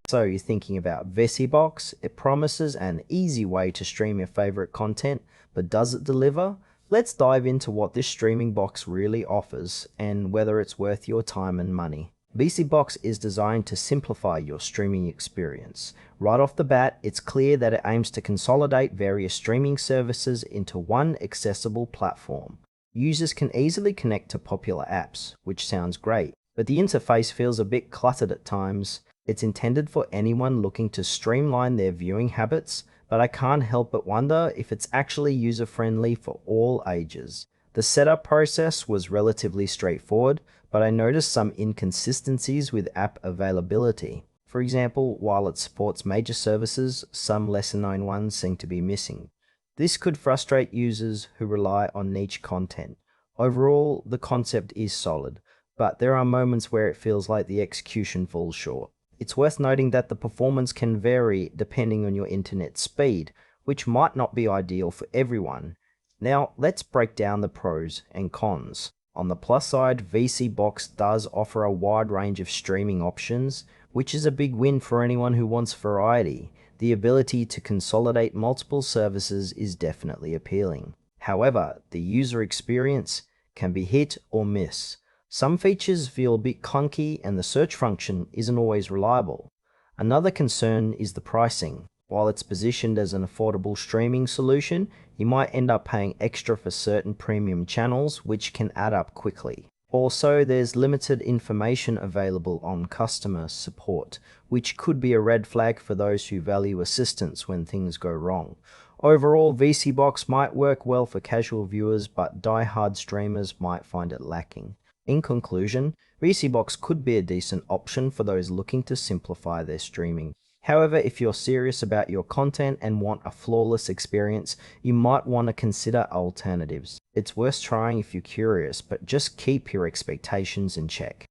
So you're thinking about vSeeBox? It promises an easy way to stream your favorite content, but does it deliver? Let's dive into what this streaming box really offers and whether it's worth your time and money. vSeeBox is designed to simplify your streaming experience. Right off the bat, it's clear that it aims to consolidate various streaming services into one accessible platform. Users can easily connect to popular apps, which sounds great, but the interface feels a bit cluttered at times. It's intended for anyone looking to streamline their viewing habits, but I can't help but wonder if it's actually user-friendly for all ages. The setup process was relatively straightforward, but I noticed some inconsistencies with app availability. For example, while it supports major services, some lesser-known ones seem to be missing. This could frustrate users who rely on niche content. Overall, the concept is solid, but there are moments where it feels like the execution falls short. It's worth noting that the performance can vary depending on your internet speed, which might not be ideal for everyone. Now, let's break down the pros and cons. On the plus side, vSeeBox does offer a wide range of streaming options, which is a big win for anyone who wants variety. The ability to consolidate multiple services is definitely appealing. However, the user experience can be hit or miss. Some features feel a bit clunky and the search function isn't always reliable. Another concern is the pricing. While it's positioned as an affordable streaming solution, you might end up paying extra for certain premium channels, which can add up quickly. Also, there's limited information available on customer support, which could be a red flag for those who value assistance when things go wrong. Overall, vSeeBox might work well for casual viewers, but die-hard streamers might find it lacking. In conclusion, vSeeBox could be a decent option for those looking to simplify their streaming. However, if you're serious about your content and want a flawless experience, you might want to consider alternatives. It's worth trying if you're curious, but just keep your expectations in check.